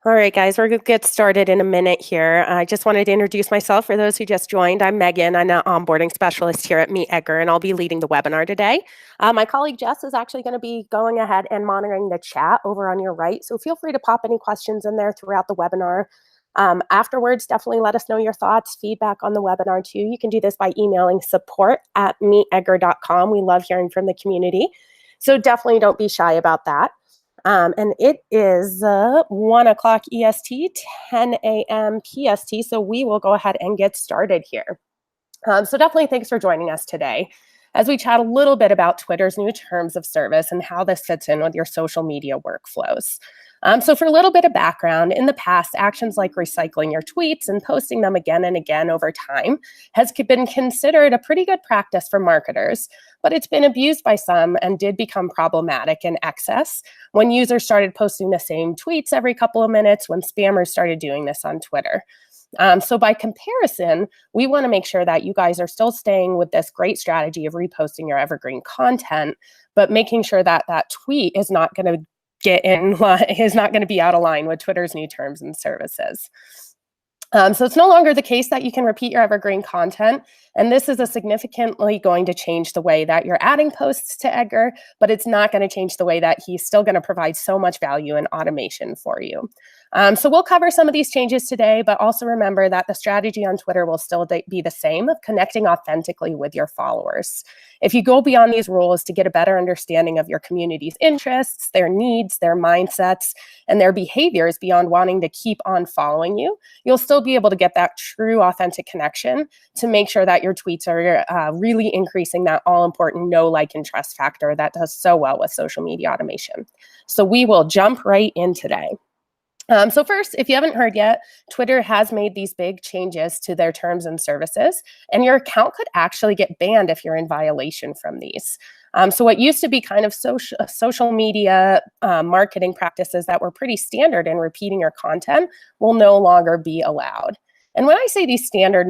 All right, guys, we're going to get started in a minute here. I just wanted to introduce myself for those who just joined. I'm Megan. I'm an onboarding specialist here at Meet Edgar, and I'll be leading the webinar today. My colleague Jess is actually going to be going ahead and monitoring the chat over on your right. So feel free to pop any questions in there throughout the webinar. Afterwards, definitely let us know your thoughts, feedback on the webinar too. You can do this by emailing support@meetedgar.com. We love hearing from the community. So definitely don't be shy about that. And it is 1 o'clock EST, 10 a.m. PST, so we will go ahead and get started here. So definitely thanks for joining us today as we chat a little bit about Twitter's new terms of service and how this fits in with your social media workflows. So for a little bit of background, in the past, actions like recycling your tweets and posting them again and again over time has been considered a pretty good practice for marketers, but it's been abused by some and did become problematic in excess when users started posting the same tweets every couple of minutes when spammers started doing this on Twitter. So by comparison, we want to make sure that you guys are still staying with this great strategy of reposting your evergreen content, but making sure that that tweet is not going to be out of line with Twitter's new terms and services. So it's no longer the case that you can repeat your evergreen content, and this is significantly going to change the way that you're adding posts to Edgar, but it's not going to change the way that he's still going to provide so much value and automation for you. So we'll cover some of these changes today, but also remember that the strategy on Twitter will still be the same of connecting authentically with your followers. If you go beyond these rules to get a better understanding of your community's interests, their needs, their mindsets, and their behaviors beyond wanting to keep on following you, you'll still be able to get that true authentic connection to make sure that your tweets are really increasing that all-important know, like, and trust factor that does so well with social media automation. So we will jump right in today. So first, if you haven't heard yet, Twitter has made these big changes to their terms and services, and your account could actually get banned if you're in violation from these. So what used to be kind of social media marketing practices that were pretty standard in repeating your content will no longer be allowed. And when I say these standard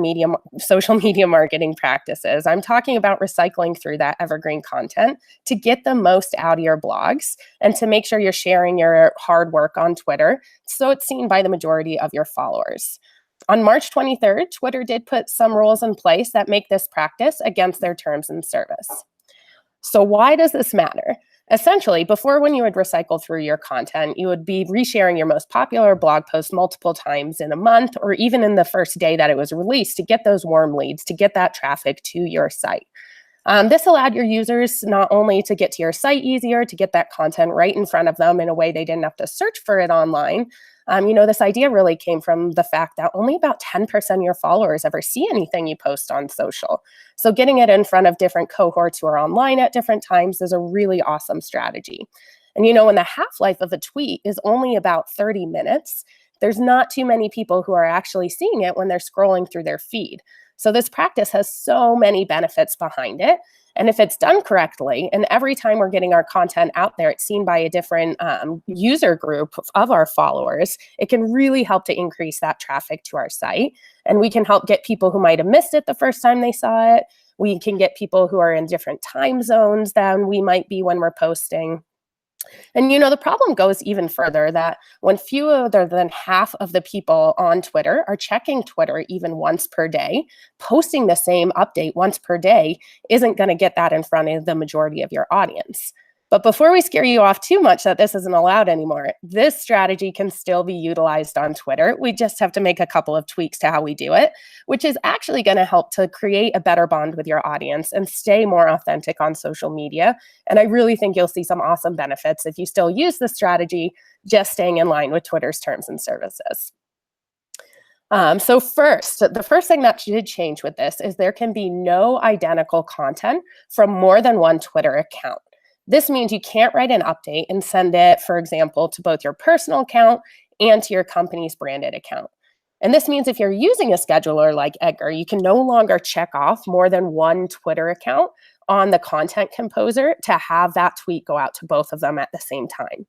social media marketing practices, I'm talking about recycling through that evergreen content to get the most out of your blogs and to make sure you're sharing your hard work on Twitter so it's seen by the majority of your followers. On March 23rd, Twitter did put some rules in place that make this practice against their terms and service. So why does this matter? Essentially, before, when you would recycle through your content, you would be resharing your most popular blog post multiple times in a month or even in the first day that it was released to get those warm leads, to get that traffic to your site. This allowed your users not only to get to your site easier, to get that content right in front of them in a way they didn't have to search for it online. This idea really came from the fact that only about 10% of your followers ever see anything you post on social. So getting it in front of different cohorts who are online at different times is a really awesome strategy. And when the half-life of a tweet is only about 30 minutes, there's not too many people who are actually seeing it when they're scrolling through their feed. So this practice has so many benefits behind it. And if it's done correctly, and every time we're getting our content out there, it's seen by a different user group of our followers, it can really help to increase that traffic to our site. And we can help get people who might have missed it the first time they saw it. We can get people who are in different time zones than we might be when we're posting. And the problem goes even further, that when fewer than half of the people on Twitter are checking Twitter even once per day, posting the same update once per day isn't going to get that in front of the majority of your audience. But before we scare you off too much that this isn't allowed anymore, this strategy can still be utilized on Twitter. We just have to make a couple of tweaks to how we do it, which is actually going to help to create a better bond with your audience and stay more authentic on social media. And I really think you'll see some awesome benefits if you still use this strategy, just staying in line with Twitter's terms and services. So the first thing that should change with this is there can be no identical content from more than one Twitter account. This means you can't write an update and send it, for example, to both your personal account and to your company's branded account. And this means if you're using a scheduler like Edgar, you can no longer check off more than one Twitter account on the content composer to have that tweet go out to both of them at the same time.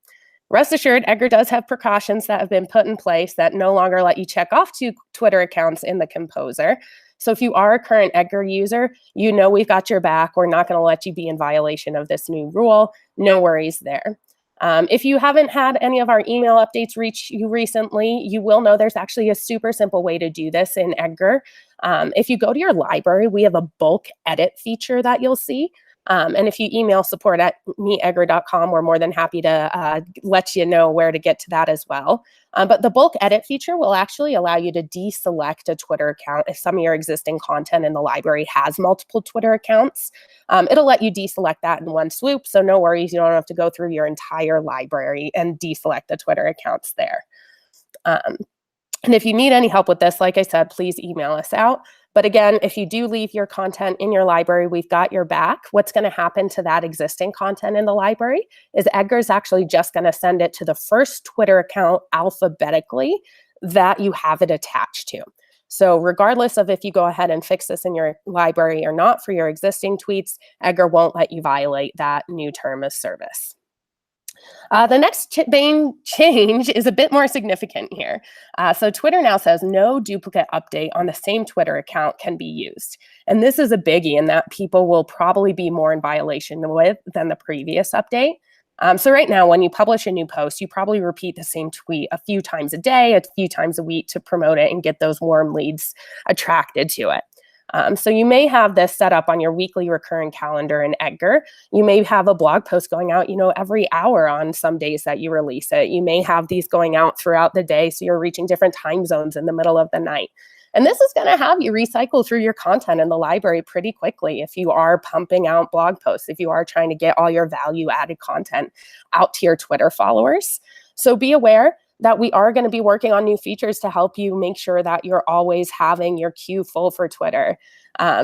Rest assured, Edgar does have precautions that have been put in place that no longer let you check off two Twitter accounts in the composer. So if you are a current Edgar user, we've got your back. We're not going to let you be in violation of this new rule. No worries there. If you haven't had any of our email updates reach you recently, you will know there's actually a super simple way to do this in Edgar. If you go to your library, we have a bulk edit feature that you'll see. And if you email support@meetedgar.com, we're more than happy to let you know where to get to that as well. But the bulk edit feature will actually allow you to deselect a Twitter account if some of your existing content in the library has multiple Twitter accounts. It'll let you deselect that in one swoop, so no worries, you don't have to go through your entire library and deselect the Twitter accounts there. And if you need any help with this, like I said, please email us out. But again, if you do leave your content in your library, we've got your back. What's going to happen to that existing content in the library is Edgar's actually just going to send it to the first Twitter account alphabetically that you have it attached to. So regardless of if you go ahead and fix this in your library or not for your existing tweets, Edgar won't let you violate that new term of service. The next main change is a bit more significant here. So Twitter now says no duplicate update on the same Twitter account can be used. And this is a biggie in that people will probably be more in violation with than the previous update. So right now, when you publish a new post, you probably repeat the same tweet a few times a day, a few times a week to promote it and get those warm leads attracted to it. So you may have this set up on your weekly recurring calendar in Edgar. You may have a blog post going out, every hour on some days that you release it. You may have these going out throughout the day, so you're reaching different time zones in the middle of the night. And this is going to have you recycle through your content in the library pretty quickly if you are pumping out blog posts, if you are trying to get all your value-added content out to your Twitter followers. So be aware that we are going to be working on new features to help you make sure that you're always having your queue full for Twitter.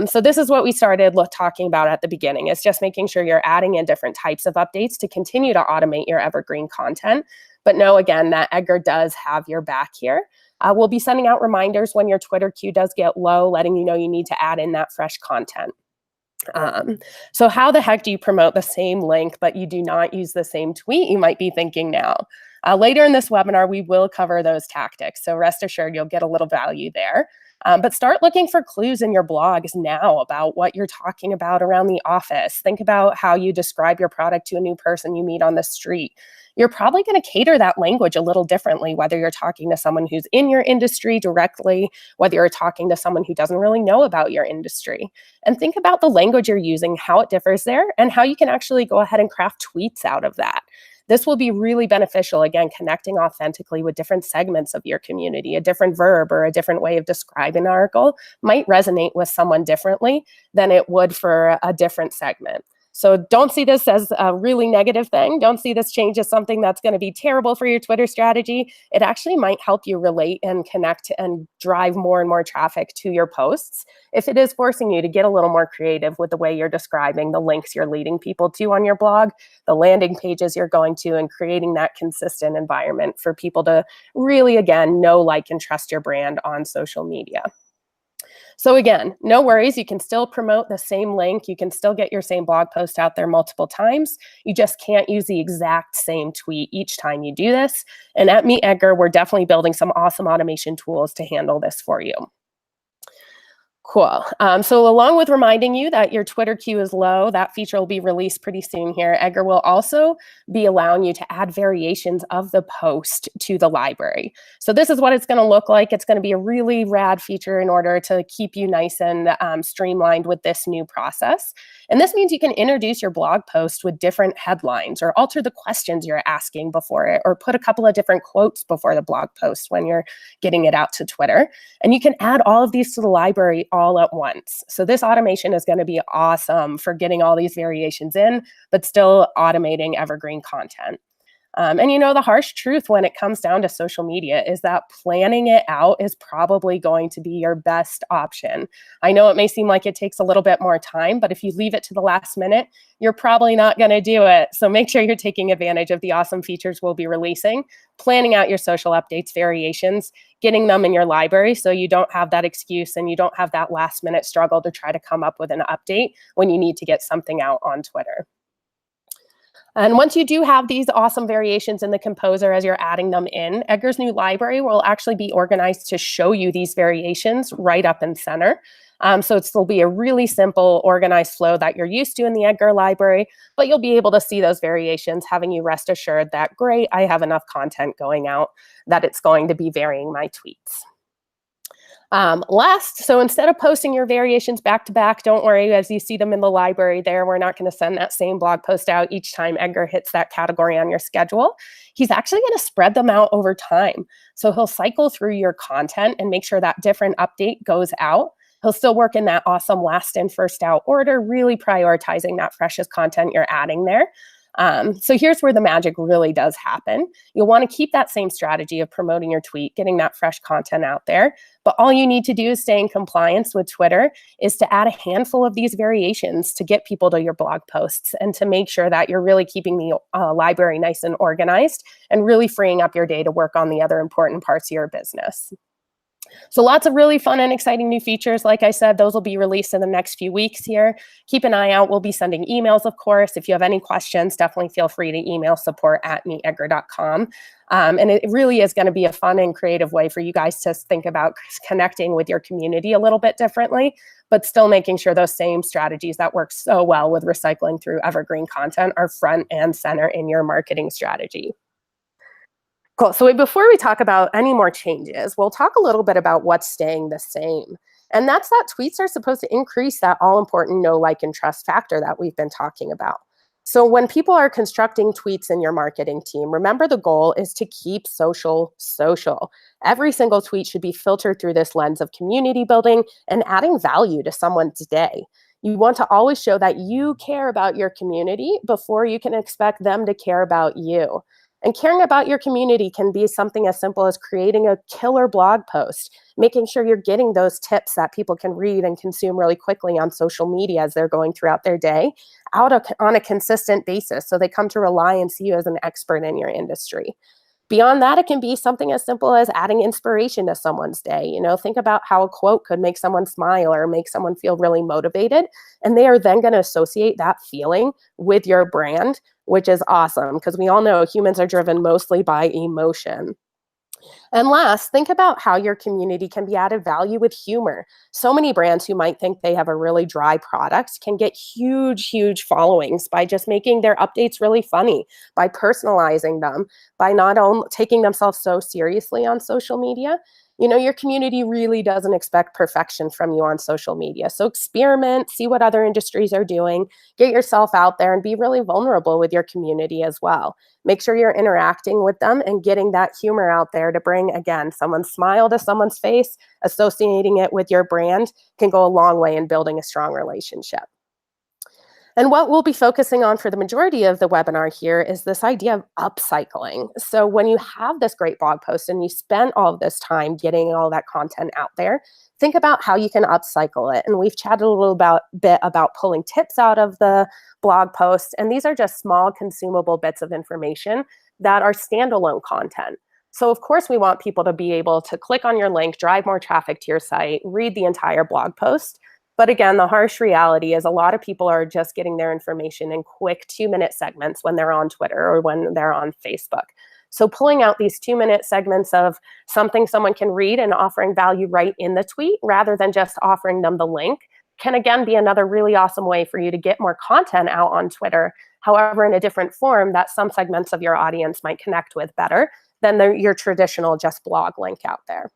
So this is what we started talking about at the beginning. It's just making sure you're adding in different types of updates to continue to automate your evergreen content. But know, again, that Edgar does have your back here. We'll be sending out reminders when your Twitter queue does get low, letting you know you need to add in that fresh content. So how the heck do you promote the same link, but you do not use the same tweet, you might be thinking now. Later in this webinar, we will cover those tactics. So rest assured, you'll get a little value there. But start looking for clues in your blogs now about what you're talking about around the office. Think about how you describe your product to a new person you meet on the street. You're probably going to cater that language a little differently, whether you're talking to someone who's in your industry directly, whether you're talking to someone who doesn't really know about your industry. And think about the language you're using, how it differs there, and how you can actually go ahead and craft tweets out of that. This will be really beneficial, again, connecting authentically with different segments of your community. A different verb or a different way of describing an article might resonate with someone differently than it would for a different segment. So don't see this as a really negative thing. Don't see this change as something that's going to be terrible for your Twitter strategy. It actually might help you relate and connect and drive more and more traffic to your posts if it is forcing you to get a little more creative with the way you're describing the links you're leading people to on your blog, the landing pages you're going to, and creating that consistent environment for people to really, again, know, like, and trust your brand on social media. So again, no worries. You can still promote the same link. You can still get your same blog post out there multiple times. You just can't use the exact same tweet each time you do this. And at Meet Edgar, we're definitely building some awesome automation tools to handle this for you. Cool. So along with reminding you that your Twitter queue is low, that feature will be released pretty soon here. Edgar will also be allowing you to add variations of the post to the library. So this is what it's going to look like. It's going to be a really rad feature in order to keep you nice and streamlined with this new process. And this means you can introduce your blog post with different headlines or alter the questions you're asking before it, or put a couple of different quotes before the blog post when you're getting it out to Twitter. And you can add all of these to the library all at once. So this automation is going to be awesome for getting all these variations in, but still automating evergreen content. And the harsh truth when it comes down to social media is that planning it out is probably going to be your best option. I know it may seem like it takes a little bit more time, but if you leave it to the last minute, you're probably not going to do it. So make sure you're taking advantage of the awesome features we'll be releasing, planning out your social updates, variations, getting them in your library so you don't have that excuse and you don't have that last minute struggle to try to come up with an update when you need to get something out on Twitter. And once you do have these awesome variations in the composer as you're adding them in, Edgar's new library will actually be organized to show you these variations right up in center. So it'll be a really simple, organized flow that you're used to in the Edgar library, but you'll be able to see those variations, having you rest assured that, great, I have enough content going out that it's going to be varying my tweets. So instead of posting your variations back to back, don't worry, as you see them in the library there, we're not going to send that same blog post out each time Edgar hits that category on your schedule. He's actually going to spread them out over time. So he'll cycle through your content and make sure that different update goes out. He'll still work in that awesome last in, first out order, really prioritizing that freshest content you're adding there. So here's where the magic really does happen. You'll want to keep that same strategy of promoting your tweet, getting that fresh content out there. But all you need to do is stay in compliance with Twitter is to add a handful of these variations to get people to your blog posts and to make sure that you're really keeping the library nice and organized and really freeing up your day to work on the other important parts of your business. So lots of really fun and exciting new features. Like I said, those will be released in the next few weeks here. Keep an eye out. We'll be sending emails, of course. If you have any questions, definitely feel free to email support@meetedgar.com. And it really is going to be a fun and creative way for you guys to think about connecting with your community a little bit differently, but still making sure those same strategies that work so well with recycling through evergreen content are front and center in your marketing strategy. Cool. So before we talk about any more changes, we'll talk a little bit about what's staying the same. And that's that tweets are supposed to increase that all-important know, like, and trust factor that we've been talking about. So when people are constructing tweets in your marketing team, remember the goal is to keep social social. Every single tweet should be filtered through this lens of community building and adding value to someone's day. You want to always show that you care about your community before you can expect them to care about you. And caring about your community can be something as simple as creating a killer blog post, making sure you're getting those tips that people can read and consume really quickly on social media as they're going throughout their day on a consistent basis. So they come to rely and see you as an expert in your industry. Beyond that, it can be something as simple as adding inspiration to someone's day. You know, think about how a quote could make someone smile or make someone feel really motivated. And they are then going to associate that feeling with your brand, which is awesome because we all know humans are driven mostly by emotion. And last, think about how your community can be added value with humor. So many brands who might think they have a really dry product can get huge, huge followings by just making their updates really funny, by personalizing them, by not only taking themselves so seriously on social media. You know, your community really doesn't expect perfection from you on social media. So experiment, see what other industries are doing, get yourself out there and be really vulnerable with your community as well. Make sure you're interacting with them and getting that humor out there to bring, again, someone's smile to someone's face, associating it with your brand can go a long way in building a strong relationship. And what we'll be focusing on for the majority of the webinar here is this idea of upcycling. So when you have this great blog post and you spend all of this time getting all that content out there, think about how you can upcycle it. And we've chatted a little bit about pulling tips out of the blog post. And these are just small consumable bits of information that are standalone content. So of course, we want people to be able to click on your link, drive more traffic to your site, read the entire blog post. But again, the harsh reality is a lot of people are just getting their information in quick 2-minute segments when they're on Twitter or when they're on Facebook. So pulling out these 2-minute segments of something someone can read and offering value right in the tweet rather than just offering them the link can again be another really awesome way for you to get more content out on Twitter, however, in a different form that some segments of your audience might connect with better than your traditional just blog link out there.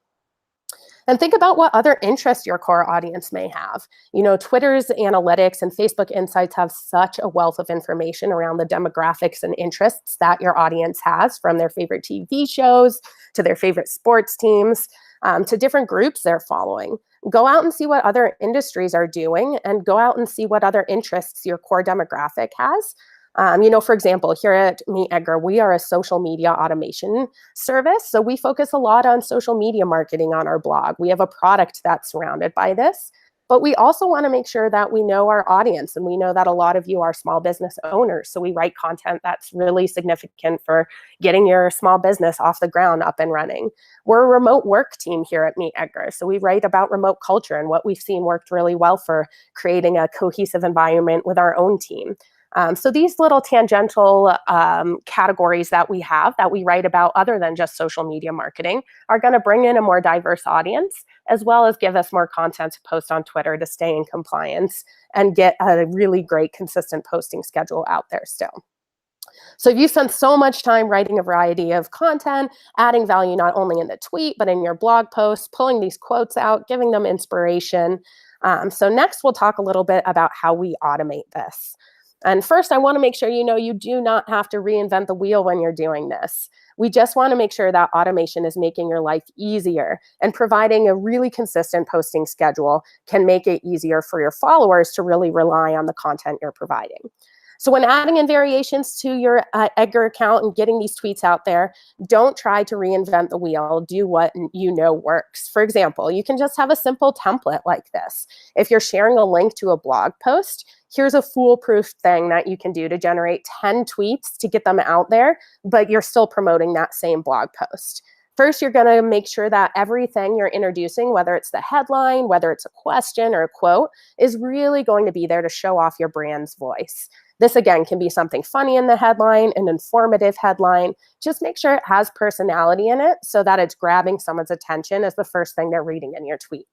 And think about what other interests your core audience may have. You know, Twitter's analytics and Facebook Insights have such a wealth of information around the demographics and interests that your audience has, from their favorite TV shows to their favorite sports teams to different groups they're following. Go out and see what other industries are doing and go out and see what other interests your core demographic has. You know, for example, here at Meet Edgar, we are a social media automation service. So we focus a lot on social media marketing on our blog. We have a product that's surrounded by this, but we also want to make sure that we know our audience and we know that a lot of you are small business owners. So we write content that's really significant for getting your small business off the ground up and running. We're a remote work team here at Meet Edgar. So we write about remote culture and what we've seen worked really well for creating a cohesive environment with our own team. So these little tangential categories that we have that we write about other than just social media marketing are going to bring in a more diverse audience, as well as give us more content to post on Twitter to stay in compliance and get a really great consistent posting schedule out there still. So if you spend so much time writing a variety of content, adding value not only in the tweet, but in your blog posts, pulling these quotes out, giving them inspiration. So next, we'll talk a little bit about how we automate this. And first, I want to make sure you know you do not have to reinvent the wheel when you're doing this. We just want to make sure that automation is making your life easier, and providing a really consistent posting schedule can make it easier for your followers to really rely on the content you're providing. So when adding in variations to your Edgar account and getting these tweets out there, don't try to reinvent the wheel. Do what you know works. For example, you can just have a simple template like this. If you're sharing a link to a blog post, here's a foolproof thing that you can do to generate 10 tweets to get them out there, but you're still promoting that same blog post. First, you're going to make sure that everything you're introducing, whether it's the headline, whether it's a question or a quote, is really going to be there to show off your brand's voice. This, again, can be something funny in the headline, an informative headline. Just make sure it has personality in it so that it's grabbing someone's attention as the first thing they're reading in your tweet.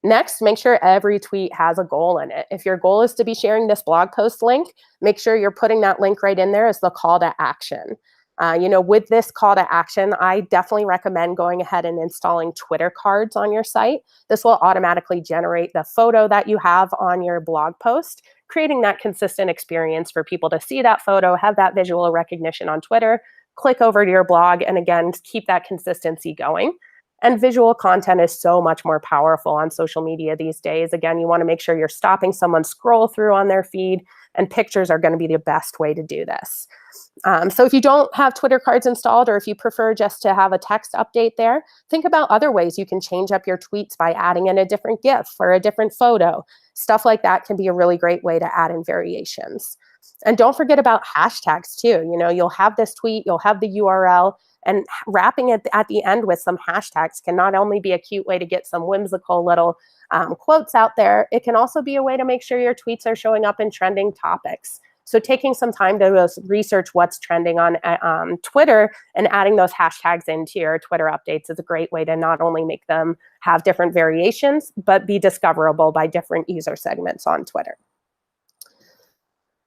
Next, make sure every tweet has a goal in it. If your goal is to be sharing this blog post link, make sure you're putting that link right in there as the call to action. With this call to action, I definitely recommend going ahead and installing Twitter cards on your site. This will automatically generate the photo that you have on your blog post, creating that consistent experience for people to see that photo, have that visual recognition on Twitter, click over to your blog, and again, keep that consistency going. And visual content is so much more powerful on social media these days. Again, you want to make sure you're stopping someone's scroll through on their feed, and pictures are going to be the best way to do this. So if you don't have Twitter cards installed, or if you prefer just to have a text update there, think about other ways you can change up your tweets by adding in a different GIF or a different photo. Stuff like that can be a really great way to add in variations. And don't forget about hashtags too. You'll have this tweet, you'll have the URL, and wrapping it at the end with some hashtags can not only be a cute way to get some whimsical little quotes out there, it can also be a way to make sure your tweets are showing up in trending topics. So taking some time to research what's trending on Twitter and adding those hashtags into your Twitter updates is a great way to not only make them have different variations, but be discoverable by different user segments on Twitter.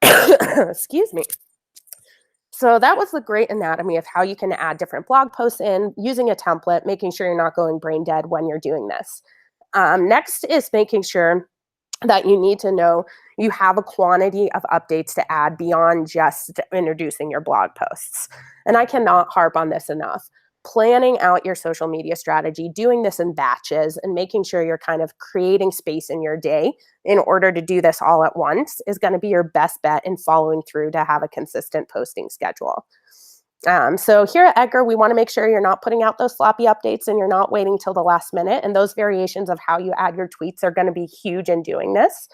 Excuse me. So that was the great anatomy of how you can add different blog posts in using a template, making sure you're not going brain dead when you're doing this. Next is making sure that you need to know you have a quantity of updates to add beyond just introducing your blog posts. And I cannot harp on this enough. Planning out your social media strategy, doing this in batches, and making sure you're kind of creating space in your day in order to do this all at once is going to be your best bet in following through to have a consistent posting schedule. So here at Edgar, we want to make sure you're not putting out those sloppy updates and you're not waiting till the last minute. And those variations of how you add your tweets are going to be huge in doing this.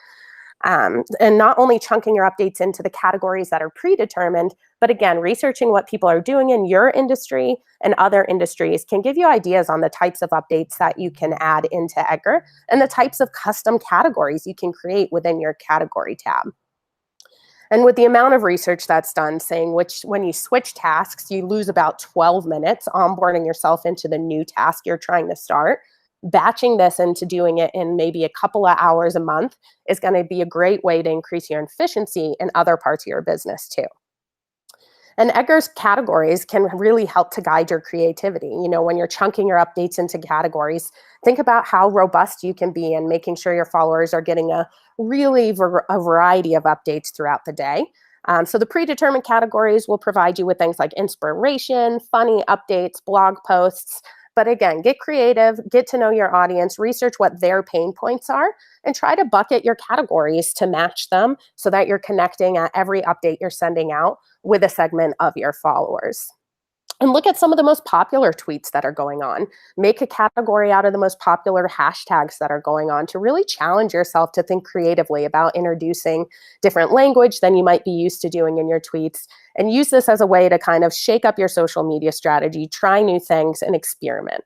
And not only chunking your updates into the categories that are predetermined, but again, researching what people are doing in your industry and other industries can give you ideas on the types of updates that you can add into Edgar and the types of custom categories you can create within your category tab. And with the amount of research that's done saying when you switch tasks, you lose about 12 minutes onboarding yourself into the new task you're trying to start. Batching this into doing it in maybe a couple of hours a month is going to be a great way to increase your efficiency in other parts of your business too. And Edgar's categories can really help to guide your creativity. When you're chunking your updates into categories, think about how robust you can be in making sure your followers are getting a variety of updates throughout the day. So the predetermined categories will provide you with things like inspiration, funny updates, blog posts. But again, get creative, get to know your audience, research what their pain points are, and try to bucket your categories to match them so that you're connecting at every update you're sending out with a segment of your followers. And look at some of the most popular tweets that are going on. Make a category out of the most popular hashtags that are going on to really challenge yourself to think creatively about introducing different language than you might be used to doing in your tweets. And use this as a way to kind of shake up your social media strategy, try new things, and experiment.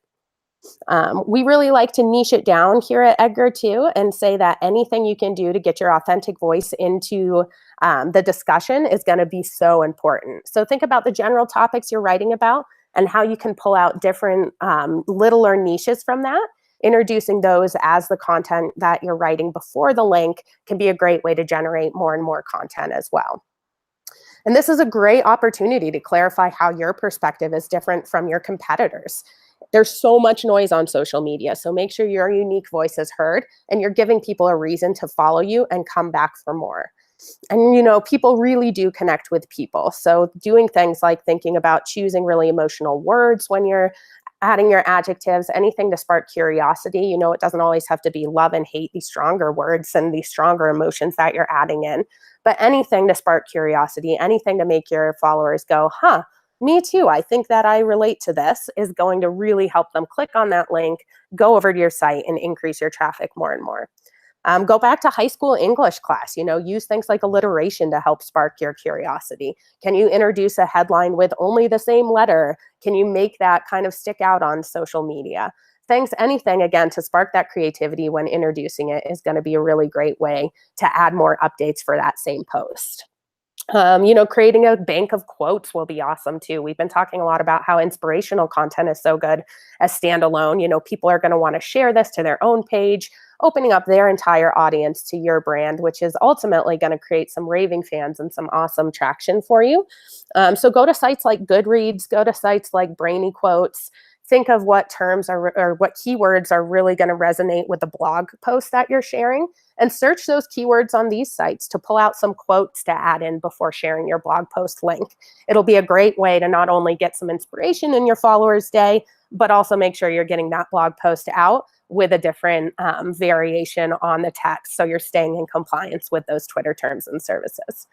We really like to niche it down here at Edgar too and say that anything you can do to get your authentic voice into the discussion is going to be so important. So think about the general topics you're writing about and how you can pull out different littler niches from that. Introducing those as the content that you're writing before the link can be a great way to generate more and more content as well. And this is a great opportunity to clarify how your perspective is different from your competitors. There's so much noise on social media, so make sure your unique voice is heard and you're giving people a reason to follow you and come back for more. And people really do connect with people. So doing things like thinking about choosing really emotional words when you're adding your adjectives, anything to spark curiosity. It doesn't always have to be love and hate, these stronger words and these stronger emotions that you're adding in, but anything to spark curiosity, anything to make your followers go, huh, me too, I think that I relate to this, is going to really help them click on that link, go over to your site, and increase your traffic more and more. Go back to high school English class, use things like alliteration to help spark your curiosity. Can you introduce a headline with only the same letter? Can you make that kind of stick out on social media? Anything, again, to spark that creativity when introducing it is going to be a really great way to add more updates for that same post. Creating a bank of quotes will be awesome too. We've been talking a lot about how inspirational content is so good as standalone. People are going to want to share this to their own page, opening up their entire audience to your brand, which is ultimately going to create some raving fans and some awesome traction for you. So go to sites like Goodreads, go to sites like Brainy Quotes. Think of what terms or what keywords are really going to resonate with the blog post that you're sharing, and search those keywords on these sites to pull out some quotes to add in before sharing your blog post link. It'll be a great way to not only get some inspiration in your followers' day, but also make sure you're getting that blog post out with a different variation on the text, so you're staying in compliance with those Twitter terms and services.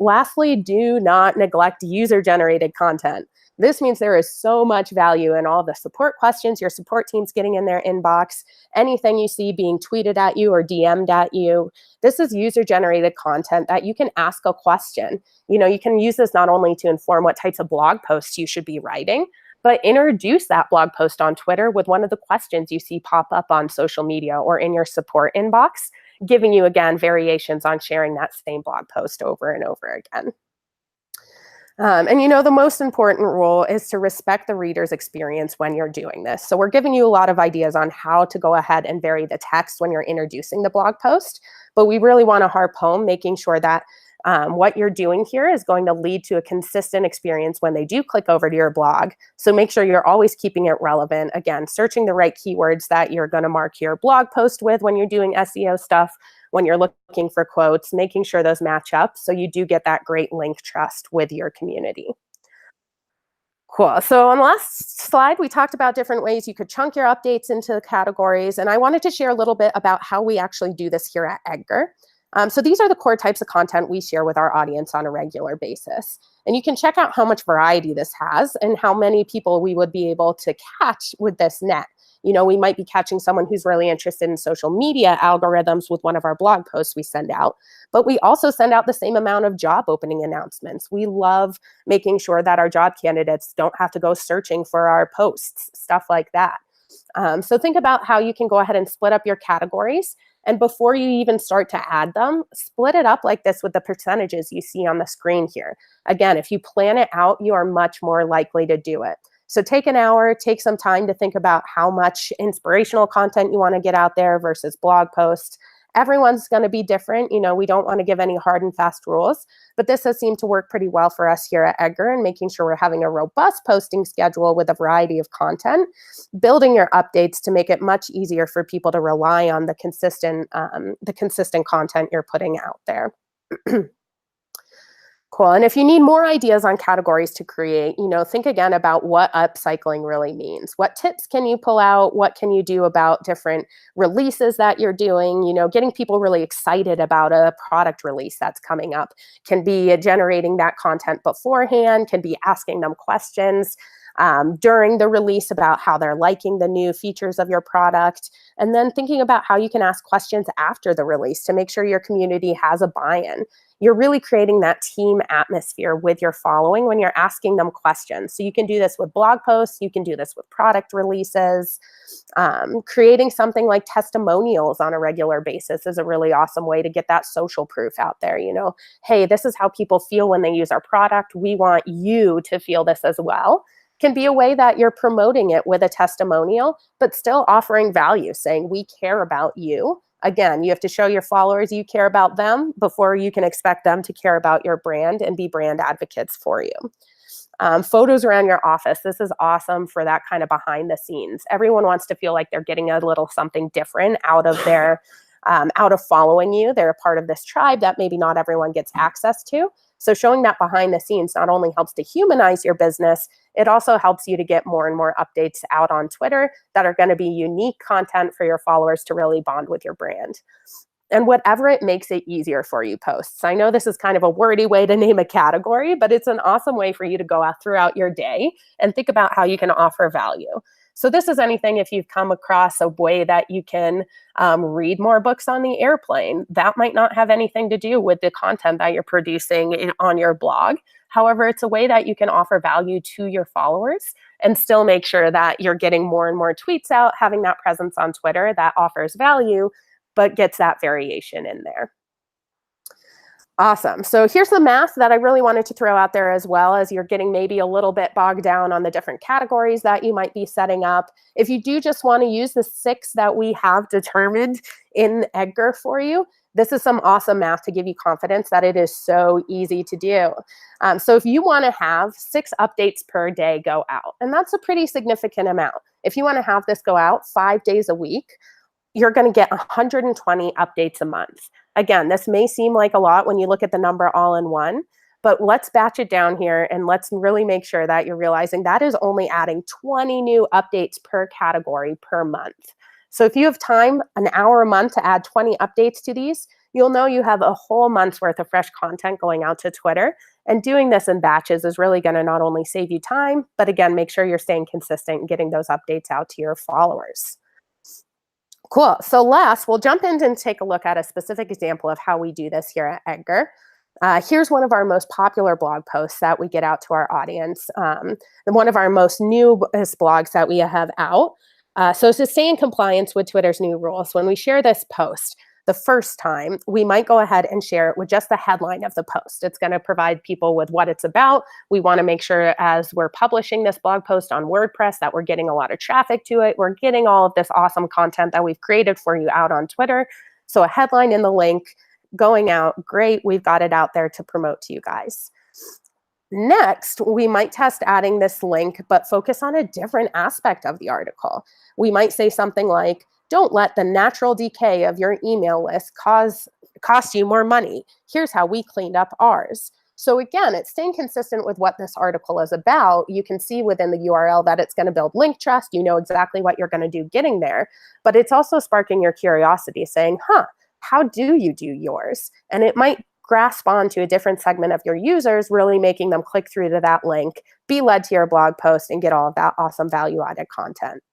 Lastly, do not neglect user-generated content. This means there is so much value in all the support questions your support team's getting in their inbox, anything you see being tweeted at you or DM'd at you. This is user-generated content that you can ask a question. You can use this not only to inform what types of blog posts you should be writing, but introduce that blog post on Twitter with one of the questions you see pop up on social media or in your support inbox, giving you, again, variations on sharing that same blog post over and over again. And the most important rule is to respect the reader's experience when you're doing this. So we're giving you a lot of ideas on how to go ahead and vary the text when you're introducing the blog post, but we really want to harp home making sure that what you're doing here is going to lead to a consistent experience when they do click over to your blog. So make sure you're always keeping it relevant. Again, searching the right keywords that you're going to mark your blog post with when you're doing SEO stuff, when you're looking for quotes, making sure those match up so you do get that great link trust with your community. Cool. So on the last slide, we talked about different ways you could chunk your updates into categories. And I wanted to share a little bit about how we actually do this here at Edgar. So these are the core types of content we share with our audience on a regular basis. And you can check out how much variety this has and how many people we would be able to catch with this net. We might be catching someone who's really interested in social media algorithms with one of our blog posts we send out, but we also send out the same amount of job opening announcements. We love making sure that our job candidates don't have to go searching for our posts, stuff like that. So think about how you can go ahead and split up your categories. And before you even start to add them, split it up like this with the percentages you see on the screen here. Again, if you plan it out, you are much more likely to do it. So take an hour, take some time to think about how much inspirational content you want to get out there versus blog posts. Everyone's going to be different. We don't want to give any hard and fast rules, but this has seemed to work pretty well for us here at Edgar, and making sure we're having a robust posting schedule with a variety of content, building your updates to make it much easier for people to rely on the consistent content you're putting out there. Cool. And if you need more ideas on categories to create, think again about what upcycling really means. What tips can you pull out? What can you do about different releases that you're doing? Getting people really excited about a product release that's coming up can be generating that content beforehand, can be asking them questions. during the release about how they're liking the new features of your product, and then thinking about how you can ask questions after the release to make sure your community has a buy-in. You're really creating that team atmosphere with your following when you're asking them questions. So you can do this with blog posts, you can do this with product releases. Creating something like testimonials on a regular basis is a really awesome way to get that social proof out there. You know, hey, this is how people feel when they use our product. We want you to feel this as well. Can be a way that you're promoting it with a testimonial, but still offering value, saying we care about you. Again, you have to show your followers you care about them before you can expect them to care about your brand and be brand advocates for you. Photos around your office. This is awesome for that kind of behind the scenes. Everyone wants to feel like they're getting a little something different out of their out of following you. They're a part of this tribe that maybe not everyone gets access to. So showing that behind the scenes not only helps to humanize your business, it also helps you to get more and more updates out on Twitter that are going to be unique content for your followers to really bond with your brand. And whatever it makes it easier for you posts. I know this is kind of a wordy way to name a category, but it's an awesome way for you to go out throughout your day and think about how you can offer value. So this is anything if you've come across a way that you can read more books on the airplane. That might not have anything to do with the content that you're producing on your blog. However, it's a way that you can offer value to your followers and still make sure that you're getting more and more tweets out, having that presence on Twitter that offers value, but gets that variation in there. Awesome. So here's the math that I really wanted to throw out there as well, as you're getting maybe a little bit bogged down on the different categories that you might be setting up. If you do just want to use the 6 that we have determined in Edgar for you, this is some awesome math to give you confidence that it is so easy to do. So if you want to have 6 updates per day go out, and that's a pretty significant amount. If you want to have this go out 5 days a week, you're going to get 120 updates a month. Again, this may seem like a lot when you look at the number all in one, but let's batch it down here and let's really make sure that you're realizing that is only adding 20 new updates per category per month. So if you have time, an hour a month to add 20 updates to these, you'll know you have a whole month's worth of fresh content going out to Twitter. And doing this in batches is really going to not only save you time, but again, make sure you're staying consistent and getting those updates out to your followers. Cool. So last, we'll jump in and take a look at a specific example of how we do this here at Edgar. Here's one of our most popular blog posts that we get out to our audience, and one of our most newest blogs that we have out. So to stay in compliance with Twitter's new rules, when we share this post the first time, we might go ahead and share it with just the headline of the post. It's going to provide people with what it's about. We want to make sure as we're publishing this blog post on WordPress that we're getting a lot of traffic to it. We're getting all of this awesome content that we've created for you out on Twitter. So a headline in the link going out, great, we've got it out there to promote to you guys. Next, we might test adding this link, but focus on a different aspect of the article. We might say something like, don't let the natural decay of your email list cost you more money. Here's how we cleaned up ours. So again, it's staying consistent with what this article is about. You can see within the URL that it's going to build link trust. You know exactly what you're going to do getting there, but it's also sparking your curiosity, saying, how do you do yours? And it might grasp onto a different segment of your users, really making them click through to that link, be led to your blog post, and get all of that awesome value-added content.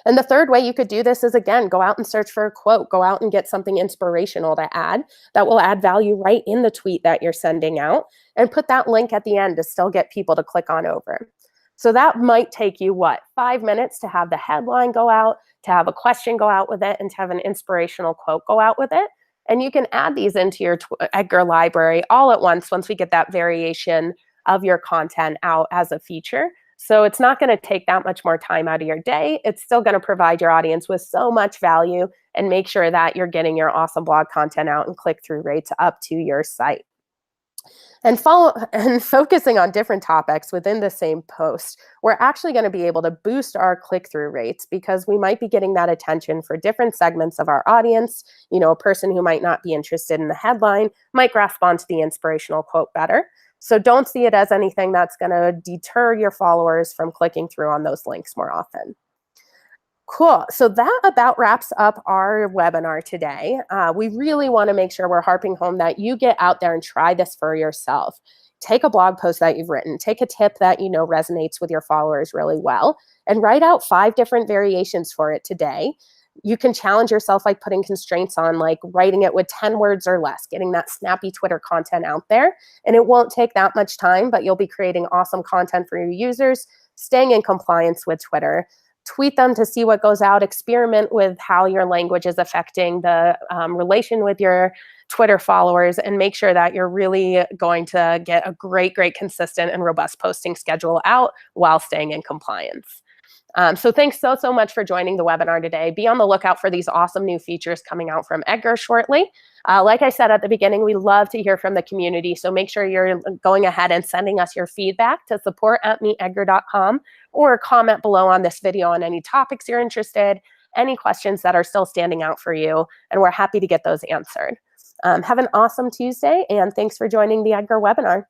And the third way you could do this is, again, go out and search for a quote. Go out and get something inspirational to add that will add value right in the tweet that you're sending out, and put that link at the end to still get people to click on over. So that might take you, 5 minutes to have the headline go out, to have a question go out with it, and to have an inspirational quote go out with it. And you can add these into your Edgar library all at once we get that variation of your content out as a feature. So it's not going to take that much more time out of your day. It's still going to provide your audience with so much value and make sure that you're getting your awesome blog content out and click-through rates up to your site. And focusing on different topics within the same post, we're actually going to be able to boost our click-through rates because we might be getting that attention for different segments of our audience. You know, a person who might not be interested in the headline might grasp onto the inspirational quote better. So don't see it as anything that's going to deter your followers from clicking through on those links more often. Cool. So that about wraps up our webinar today. We really want to make sure we're harping home that you get out there and try this for yourself. take a blog post that you've written, take a tip that you know resonates with your followers really well, and write out 5 different variations for it today. You can challenge yourself by putting constraints on, like writing it with 10 words or less, getting that snappy Twitter content out there. And it won't take that much time, but you'll be creating awesome content for your users, staying in compliance with Twitter. Tweet them to see what goes out, experiment with how your language is affecting the relation with your Twitter followers, and make sure that you're really going to get a great, consistent and robust posting schedule out while staying in compliance. So thanks so much for joining the webinar today. Be on the lookout for these awesome new features coming out from Edgar shortly. Like I said at the beginning, we love to hear from the community. So make sure you're going ahead and sending us your feedback to support@meetedgar.com, or comment below on this video on any topics you're interested, any questions that are still standing out for you, and we're happy to get those answered. Have an awesome Tuesday, and thanks for joining the Edgar webinar.